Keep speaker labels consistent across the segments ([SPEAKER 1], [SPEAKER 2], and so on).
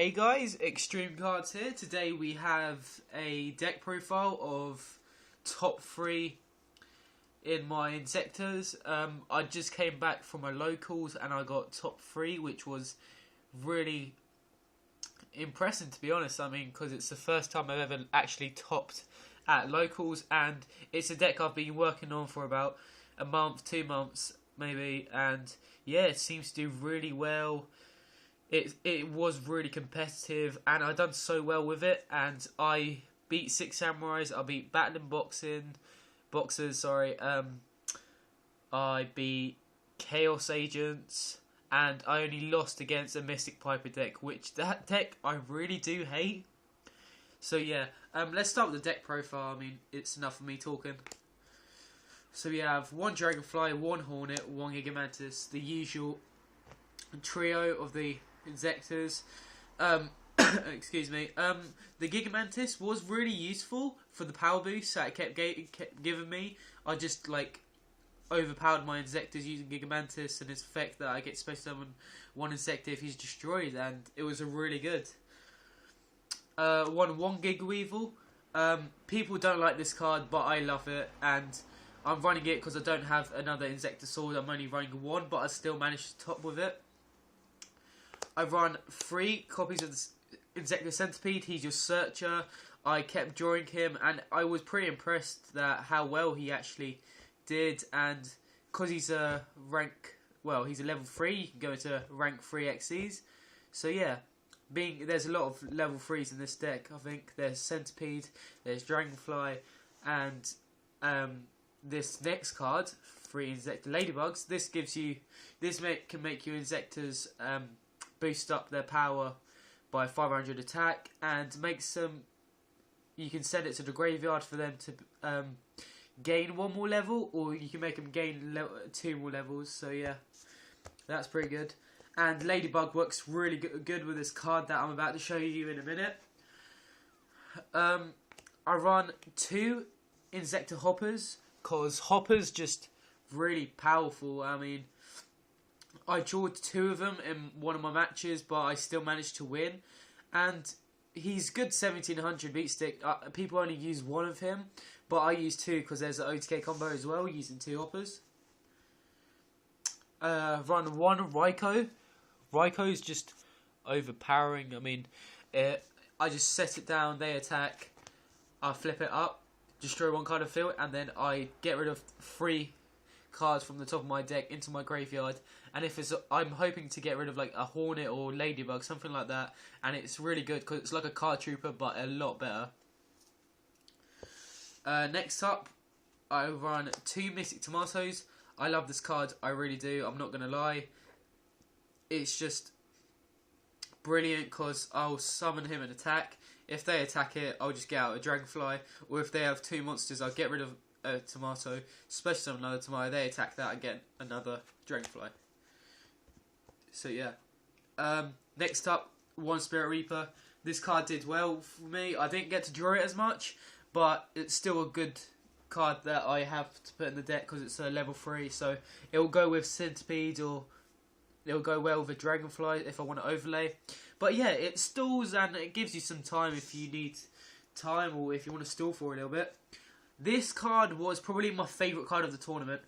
[SPEAKER 1] Hey guys, Extreme Cards here. Today we have a deck profile of top 3 in my Inzektors. I just came back from my locals and I got top 3, which was really impressive to be honest. I mean, because it's the first time I've ever actually topped at locals, and it's a deck I've been working on for about a month, 2 months maybe, and yeah, it seems to do really well. It was really competitive, and I done so well with it. And I beat 6 Samurais. I beat Battling Boxers. Sorry. I beat Chaos Agents, and I only lost against a Mystic Piper deck, which that deck I really do hate. So yeah, let's start with the deck profile. I mean, it's enough of me talking. So we have 1 Dragonfly, 1 Hornet, 1 Giga Mantis, the usual trio of the Inzektors. Excuse me. The Giga Mantis was really useful for the power boost that it kept giving me. I just overpowered my Inzektors using Giga Mantis and its effect that I get special summon 1 Inzektor if he's destroyed, and it was a really good. 1 Giga Weevil. People don't like this card, but I love it, and I'm running it because I don't have another Inzektor sword. I'm only running 1, but I still managed to top with it. I run 3 copies of the Inzektor Centipede. He's your searcher. I kept drawing him, and I was pretty impressed that how well he actually did. And because he's a he's a level 3, you can go into rank 3 XCs. So yeah, there's a lot of level 3s in this deck. I think there's Centipede, there's Dragonfly, and this next card, 3 Inzektor Ladybugs. This can make your Inzektors boost up their power by 500 attack, and you can send it to the graveyard for them to gain 1 more level, or you can make them gain 2 more levels. So yeah, that's pretty good. And Ladybug works really good with this card that I'm about to show you in a minute. I run 2 Inzektor Hoppers, because Hopper's just really powerful. I mean, I drew 2 of them in one of my matches, but I still managed to win. And he's good 1700 beat stick. People only use 1 of him, but I use 2 because there's an OTK combo as well, using 2 Hoppers. Run 1 Ryko. Ryko's just overpowering. I mean, I just set it down, they attack, I flip it up, destroy 1 card of field, and then I get rid of 3 cards from the top of my deck into my graveyard. And if I'm hoping to get rid of like a Hornet or Ladybug, something like that, and it's really good because it's like a card trooper but a lot better. Next up, I run 2 Mystic Tomatoes. I love this card, I really do, I'm not gonna lie. It's just brilliant because I'll summon him and attack. If they attack it, I'll just get out a Dragonfly, or if they have 2 monsters, I'll get rid of a tomato, special summon another tomato, they attack that, again another Dragonfly. So yeah. Next up, 1 Spirit Reaper. This card did well for me. I didn't get to draw it as much, but it's still a good card that I have to put in the deck because it's a level 3, so it will go with Centipede, or it'll go well with a Dragonfly if I want to overlay. But yeah, it stalls and it gives you some time if you need time, or if you want to stall for a little bit. This card was probably my favourite card of the tournament,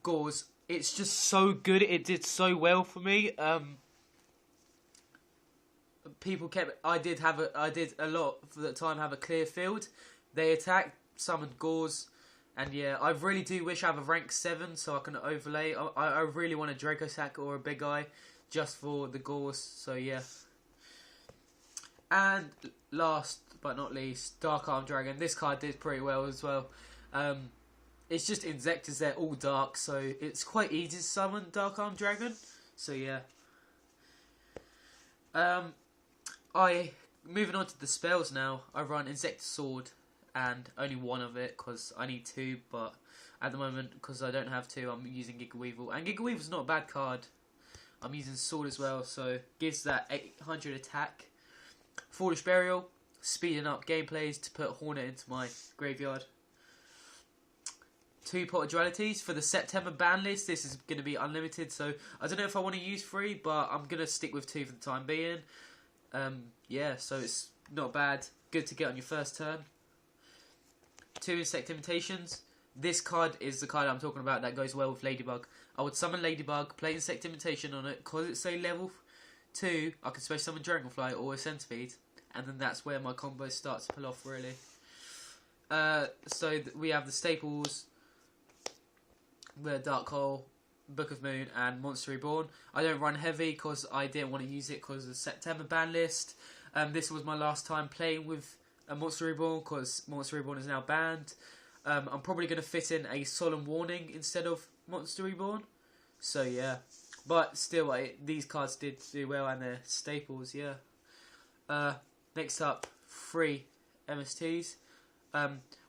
[SPEAKER 1] Gorz. It's just so good. It did so well for me. I did a lot for the time have a clear field. They attacked, summoned Gorz, and yeah, I really do wish I have a rank 7 so I can overlay. I really want a Draco Sack or a Big Eye just for the Gorz. So yeah. And last but not least, Dark Arm Dragon. This card did pretty well as well. It's just Inzektors, they're all dark, so it's quite easy to summon Dark Arm Dragon. So yeah. Moving on to the spells now. I run Inzektor Sword, and only 1 of it because I need 2, but at the moment, because I don't have 2, I'm using Giga Weevil. And Giga Weevil's not a bad card. I'm using Sword as well, so gives that 800 attack. Foolish Burial, speeding up gameplays to put Hornet into my graveyard. 2 Pot of Dualities. For the September ban list, this is going to be unlimited, so I don't know if I want to use 3, but I'm going to stick with 2 for the time being. Yeah, so it's not bad. Good to get on your first turn. 2 Insect Imitations. This card is the card I'm talking about that goes well with Ladybug. I would summon Ladybug, play Insect Imitation on it, because it's a level 2, I can special summon Dragonfly or a Centipede, and then that's where my combo starts to pull off, really. So we have the staples, the Dark Hole, Book of Moon, and Monster Reborn. I don't run heavy because I didn't want to use it because of the September ban list. This was my last time playing with a Monster Reborn because Monster Reborn is now banned. I'm probably going to fit in a Solemn Warning instead of Monster Reborn. So yeah, but still, these cards did do well and they're staples. Yeah. Next up, 3 MSTs.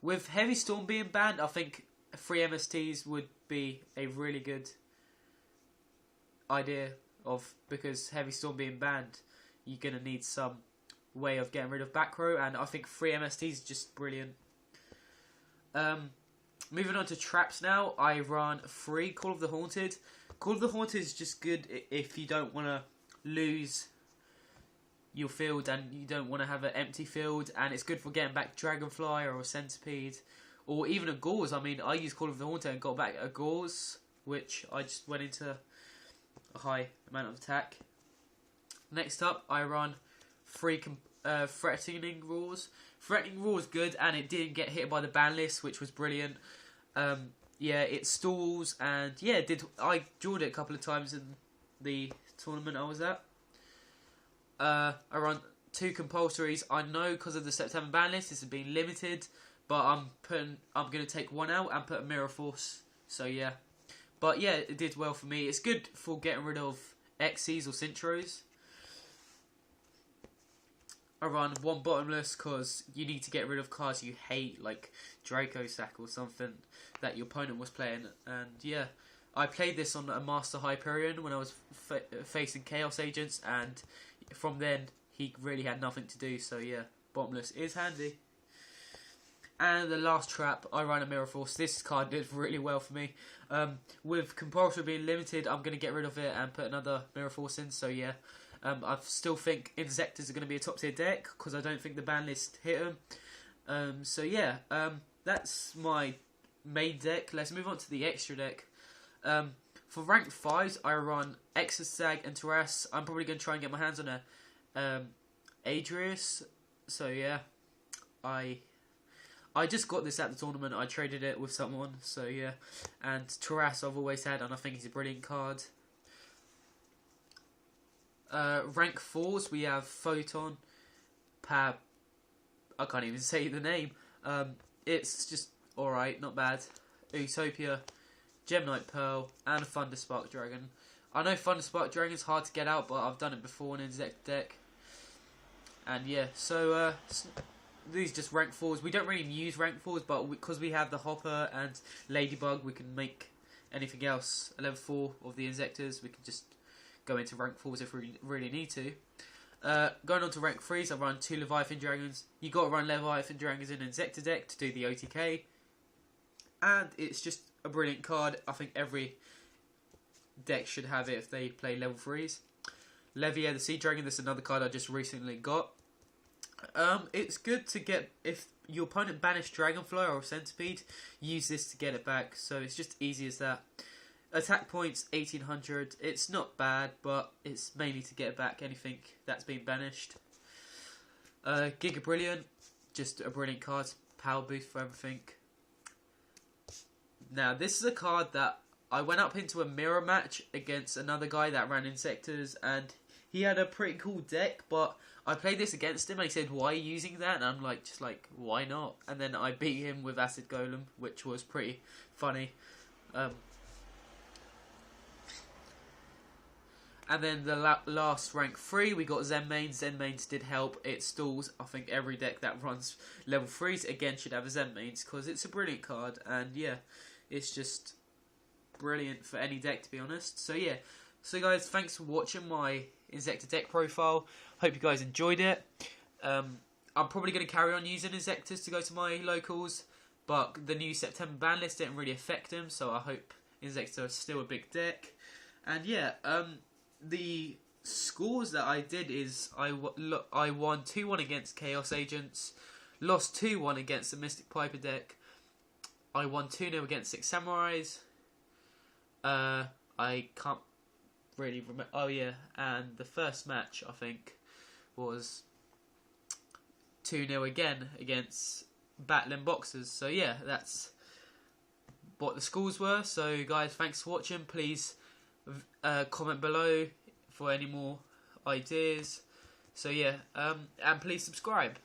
[SPEAKER 1] With Heavy Storm being banned, I think 3 MSTs would be a really good idea because Heavy Storm being banned, you're going to need some way of getting rid of back row, and I think 3 MSTs is just brilliant. Moving on to traps now, I run 3 Call of the Haunted. Call of the Haunted is just good if you don't want to lose your field and you don't want to have an empty field, and it's good for getting back Dragonfly or a Centipede or even a Gorz. I mean, I used Call of the Haunted and got back a Gorz, which I just went into a high amount of attack. Next up, I run 3 Threatening Roars. Threatening Roar is good, and it didn't get hit by the ban list, which was brilliant. Yeah, it stalls, and yeah, I drawed it a couple of times in the tournament I was at. I run 2 Compulsories. I know because of the September ban list, this has been limited, but I'm going to take 1 out and put a Mirror Force. So yeah, but yeah, it did well for me. It's good for getting rid of Xyz or Synchros. I run 1 Bottomless because you need to get rid of cards you hate, like Draco Sack or something that your opponent was playing. And yeah, I played this on a Master Hyperion when I was facing Chaos Agents, and from then he really had nothing to do. So yeah, Bottomless is handy. And the last trap, I run a Mirror Force. This card did really well for me. With Compulsory being limited, I'm going to get rid of it and put another Mirror Force in. So yeah. I still think Inzektors are going to be a top tier deck because I don't think the ban list hit them. So yeah, that's my main deck. Let's move on to the extra deck. For ranked 5s, I run Exasag and Terras. I'm probably going to try and get my hands on a Adrius. So yeah, I just got this at the tournament. I traded it with someone. So yeah, and Terras I've always had, and I think he's a brilliant card. Rank 4s, we have Photon, I can't even say the name. It's just alright, not bad. Utopia, Gemnite Pearl, and a Thunderspark Dragon. I know Thunderspark Dragon's hard to get out, but I've done it before in Inzektor deck. And yeah, so these just rank 4s. We don't really use rank 4s, but because we have the Hopper and Ladybug, we can make anything else a level 4 of the Inzektors. We can just go into rank 4s if we really need to. Going on to rank 3s, I run 2 Leviathan Dragons. You got to run Leviathan Dragons in Inzektor deck to do the OTK, and it's just a brilliant card. I think every deck should have it if they play level 3s. Levier the Sea Dragon, this is another card I just recently got. It's good to get, if your opponent banished Dragonfly or Centipede, use this to get it back, so it's just easy as that. Attack points 1800. It's not bad, but it's mainly to get back anything that's been banished. Giga Brilliant, just a brilliant card. Power boost for everything. Now, this is a card that I went up into a mirror match against another guy that ran Inzektors, and he had a pretty cool deck, but I played this against him and he said, "Why are you using that?" And I'm like, why not? And then I beat him with Acid Golem, which was pretty funny. And then the last rank 3, we got Zen Mains. Zen Mains did help. It stalls. I think every deck that runs level 3s, again, should have a Zen Mains, because it's a brilliant card. And yeah, it's just brilliant for any deck, to be honest. So yeah. So guys, thanks for watching my Inzektor deck profile. Hope you guys enjoyed it. I'm probably going to carry on using Inzektors to go to my locals, but the new September ban list didn't really affect them, so I hope Inzektor is still a big deck. And yeah, the scores that I did is I won 2-1 against Chaos Agents, lost 2-1 against the Mystic Piper deck. I won 2-0 against 6 Samurais. I can't really remember. Oh yeah, and the first match I think was 2-0 again against Battling Boxers. So yeah, that's what the scores were. So guys, thanks for watching. Please comment below for any more ideas. So yeah, and please subscribe.